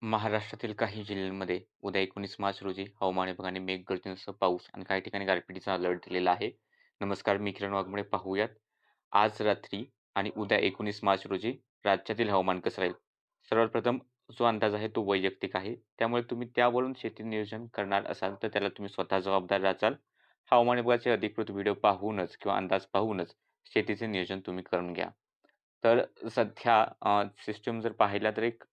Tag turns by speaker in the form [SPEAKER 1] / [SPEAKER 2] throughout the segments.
[SPEAKER 1] महाराष्ट्रातील काही जिल्ह्यांमध्ये उद्या 19 मार्च रोजी हवामान विभागाने मेघगर्जनेसह पाऊस आणि काही ठिकाणी गारपिटीचा अलर्ट दिलेला आहे. नमस्कार, मी किरण वाघमोडे. पाहूयात आज रात्री आणि उद्या 19 मार्च रोजी राज्यातील हवामान कसं राहील. सर्वात प्रथम जो अंदाज आहे तो वैयक्तिक आहे. त्यामुळे तुम्ही त्यावरून शेती नियोजन करणार असाल तर त्याला तुम्ही स्वतः जबाबदार राहाल. हवामान विभागाचे अधिकृत व्हिडिओ पाहूनच किंवा अंदाज पाहूनच शेतीचे नियोजन तुम्ही करून घ्या. तर सध्या सिस्टम जर पाहिला तर एक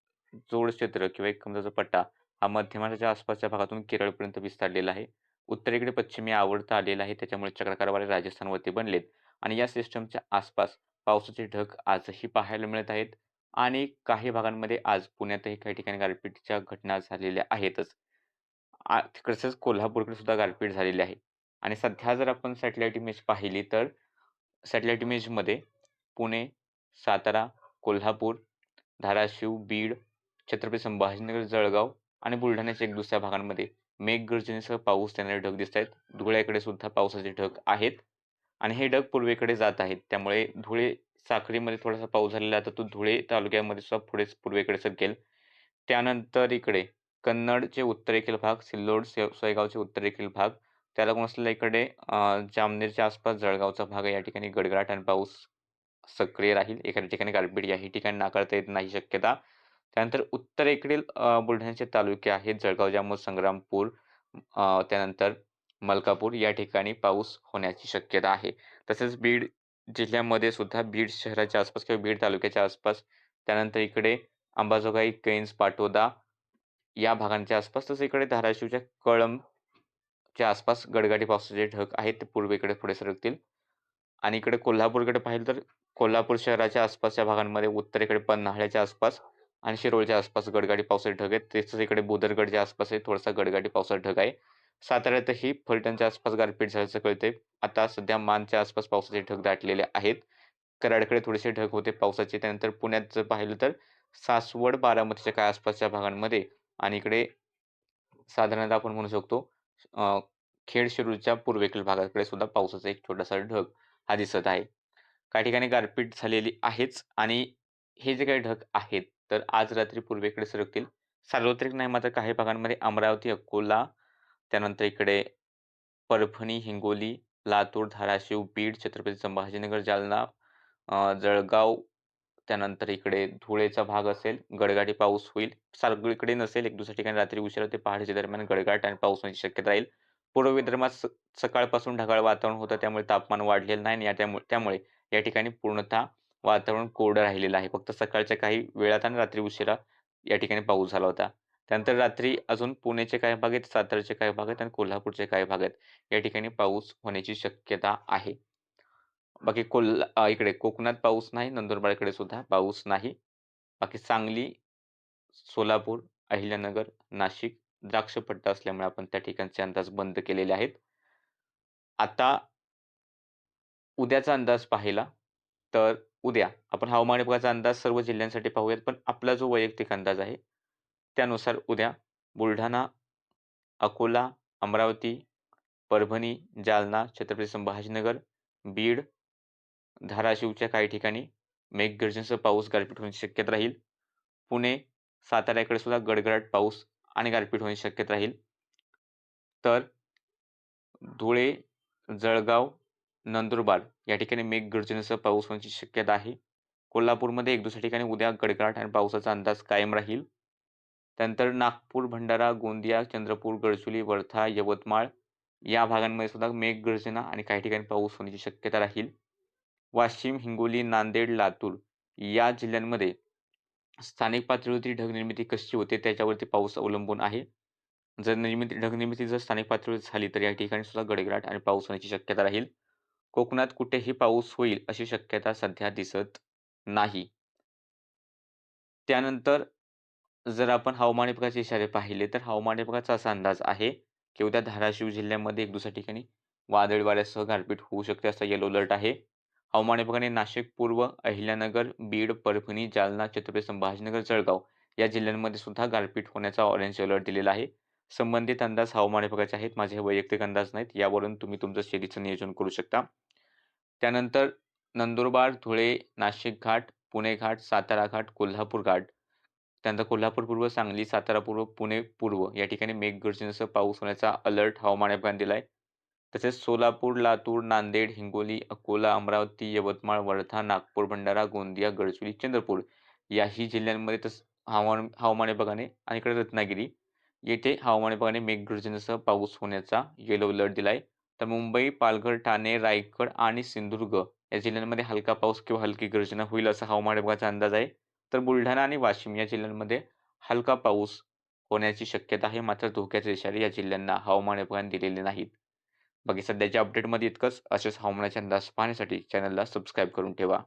[SPEAKER 1] जोड क्षेत्र किंवा एक कमरेचा पट्टा हा मध्य महाराष्ट्राच्या आसपासच्या भागातून केरळपर्यंत विस्तारलेला आहे. उत्तरेकडे पश्चिमी आवर्त आलेला आहे. त्याच्यामुळे चक्राकार वारे राजस्थानवरती बनलेत आणि या सिस्टमच्या आसपास पावसाचे ढग आजही पाहायला मिळत आहेत आणि काही भागांमध्ये आज पुण्यातही काही ठिकाणी गारपीटच्या घटना झालेल्या आहेतच. तसंच कोल्हापूरकडे सुद्धा गारपीट झालेली आहे आणि सध्या जर आपण सॅटेलाईट इमेज पाहिली तर सॅटेलाईट इमेजमध्ये पुणे, सातारा, कोल्हापूर, धाराशिव, बीड, छत्रपती संभाजीनगर, जळगाव आणि बुलढाण्याच्या एक दुसऱ्या भागांमध्ये मेघगर्जनेसह पाऊस येणारे ढग दिसतायत. धुळ्याकडे सुद्धा पावसाचे ढग आहेत आणि हे ढग पूर्वेकडे जात आहेत. त्यामुळे धुळे, साक्रीमध्ये थोडासा पाऊस झालेला आहे. आता तो धुळे तालुक्यामध्ये सुद्धा पुढे पूर्वेकडे सरकेल. त्यानंतर इकडे कन्नडचे उत्तरेकडील भाग, सिल्लोड, सोयगावचे उत्तरेकडील भाग, त्याला लागून असलेल्या इकडे जामनेरच्या आसपास जळगावचा भाग आहे. या ठिकाणी गडगडाट आणि पाऊस सक्रिय राहील. एखाद्या ठिकाणी गारपीट याही ठिकाणी नाकारता येत नाही शक्यता. त्यानंतर उत्तरेकडील बुलढाण्याचे तालुके आहेत जळगाव, जामोद, संग्रामपूर, त्यानंतर मलकापूर या ठिकाणी पाऊस होण्याची शक्यता आहे. तसेच बीड जिल्ह्यामध्ये सुद्धा बीड शहराच्या आसपास किंवा बीड तालुक्याच्या आसपास, त्यानंतर इकडे अंबाजोगाई, कैन्स, पाटोदा या भागांच्या आसपास, तसं इकडे धाराशिवच्या कळंबच्या आसपास गडगडी पावसाचे ढग आहेत. ते पूर्वेकडे पुढे सरकतील. आणि इकडे कोल्हापूरकडे पाहिलं तर कोल्हापूर शहराच्या आसपासच्या भागांमध्ये उत्तरेकडे पन्हाळ्याच्या आसपास आणि शिरोळच्या आसपास गडगडी पावसाचे ढग आहेत. तसेच इकडे बुदरगडच्या आसपास थोडासा गडगडी पावसाचा ढग आहे. साताऱ्यातही फलटणच्या आसपास गारपीट झाल्याचं कळतंय. आता सध्या मानच्या आसपास पावसाचे ढग दाटलेले आहेत. कराडकडे थोडेसे ढग होते पावसाचे. त्यानंतर पुण्यात जर पाहिलं तर सासवड, बारामतीच्या काही आसपासच्या भागांमध्ये आणि इकडे साधारणतः आपण म्हणू शकतो अ, खेड, शिरूरच्या पूर्वेकडील भागाकडे सुद्धा पावसाचा एक छोटासा ढग हा दिसत आहे. काही ठिकाणी गारपीट झालेली आहेच आणि हे जे काही ढग आहेत, तर आज रात्री पूर्वेकडे सरकतील. सार्वत्रिक नाही मात्र काही भागांमध्ये अमरावती, अकोला, त्यानंतर इकडे परभणी, हिंगोली, लातूर, धाराशिव, बीड, छत्रपती संभाजीनगर, जालना, जळगाव, त्यानंतर इकडे धुळेचा भाग असेल, गडगडी पाऊस होईल. सगळीकडे नसेल, एक दुसऱ्या ठिकाणी रात्री उशिरा ते पहाटेच्या दरम्यान गडगडाट आणि पाऊस होण्याची शक्यता राहील. पूर्व विदर्भात सकाळपासून ढगाळ वातावरण होतं, त्यामुळे तापमान वाढलेलं नाही आणि त्यामुळे या ठिकाणी पूर्णतः वातावरण कोरडं राहिलेलं आहे. फक्त सकाळच्या काही वेळात आणि रात्री उशिरा या ठिकाणी पाऊस झाला होता. त्यानंतर रात्री अजून पुण्याचे काही भाग आहेत, साताऱ्याचे काही भाग आहेत आणि कोल्हापूरचे काही भाग आहेत. या ठिकाणी पाऊस होण्याची शक्यता आहे. बाकी इकडे कोकणात पाऊस नाही, नंदुरबारकडे सुद्धा पाऊस नाही. बाकी सांगली, सोलापूर, अहिल्यानगर, नाशिक द्राक्ष पट्टा असल्यामुळे आपण त्या ठिकाणचे अंदाज बंद केलेले आहेत. आता उद्याचा अंदाज पाहिला, तर उद्या आपण हवामान विभागाचा अंदाज सर्व जिल्ह्यांसाठी पाहूयात. पण आपला जो वैयक्तिक अंदाज आहे, त्यानुसार उद्या बुलढाणा, अकोला, अमरावती, परभणी, जालना, छत्रपती संभाजीनगर, बीड, धाराशिवच्या काही ठिकाणी मेघगर्जनेसह पाऊस, गारपीट होण्याची शक्यता राहील. पुणे, साताऱ्याकडे सुद्धा गडगडाट पाऊस आणि गारपीट होण्याची शक्यता राहील. तर धुळे, जळगाव, नंदुरबार या ठिकाणी मेघगर्जनेसह पाऊस होण्याची शक्यता आहे. कोल्हापूरमध्ये एक दुसऱ्या ठिकाणी उद्या गडगडाट आणि पावसाचा अंदाज कायम राहील. त्यानंतर नागपूर, भंडारा, गोंदिया, चंद्रपूर, गडचिरोली, वर्धा, यवतमाळ या भागांमध्ये सुद्धा मेघगर्जना आणि काही ठिकाणी पाऊस होण्याची शक्यता राहील. वाशिम, हिंगोली, नांदेड, लातूर या जिल्ह्यांमध्ये स्थानिक पातळीवरती ढगनिर्मिती कशी होते त्याच्यावरती पाऊस अवलंबून आहे. जर ढगनिर्मिती जर स्थानिक पातळीवर झाली तर या ठिकाणी सुद्धा गडगडाट आणि पाऊस होण्याची शक्यता राहील. कोकणात कुठेही पाऊस होईल अशी शक्यता सध्या दिसत नाही. त्यानंतर जर आपण हवामान विभागाचे इशारे पाहिले तर हवामान विभागाचा असा अंदाज आहे, की उद्या धाराशिव जिल्ह्यामध्ये एक दुसऱ्या ठिकाणी वादळी वाऱ्यासह गारपीट होऊ शकते असा येलो अलर्ट आहे. हवामान विभागाने नाशिक पूर्व, अहिल्यानगर, बीड, परभणी, जालना, छत्रपती संभाजीनगर, जळगाव या जिल्ह्यांमध्ये सुद्धा गारपीट होण्याचा ऑरेंज अलर्ट दिलेला आहे. संबंधित अंदाज हवामान विभागाचे आहेत. माझे हे वैयक्तिक अंदाज नाहीत. यावरून तुम्ही तुमचं शेतीचं नियोजन करू शकता. त्यानंतर नंदुरबार, धुळे, नाशिक घाट, पुणे घाट, सातारा घाट, कोल्हापूर घाट त्यानंतर कोल्हापूर पूर्व, सांगली, सातारा पूर्व, पुणे पूर्व या ठिकाणी मेघगर्जनेसह पाऊस होण्याचा अलर्ट हवामान विभागाने दिला आहे. तसेच सोलापूर, लातूर, नांदेड, हिंगोली, अकोला, अमरावती, यवतमाळ, वर्धा, नागपूर, भंडारा, गोंदिया, गडचिरोली, चंद्रपूर याही जिल्ह्यांमध्ये हवामान हवामान विभागाने आणि इकडे रत्नागिरी येथे हवामान विभागाने मेघगर्जनेसह पाऊस होण्याचा येलो अलर्ट दिला आहे. तर मुंबई, पालघर, ठाणे, रायगड आणि सिंधुदुर्ग या जिल्ह्यांमध्ये हलका पाऊस किंवा हलकी गर्जना होईल असा हवामान विभागाचा अंदाज आहे. तर बुलढाणा आणि वाशिम या जिल्ह्यांमध्ये हलका पाऊस होण्याची शक्यता आहे. मात्र धोक्याचे इशारे या जिल्ह्यांना हवामान विभागाने दिलेले नाहीत. बाकी सध्याच्या अपडेटमध्ये इतकंच. असेच हवामानाचे अंदाज पाहण्यासाठी चॅनलला सबस्क्राईब करून ठेवा.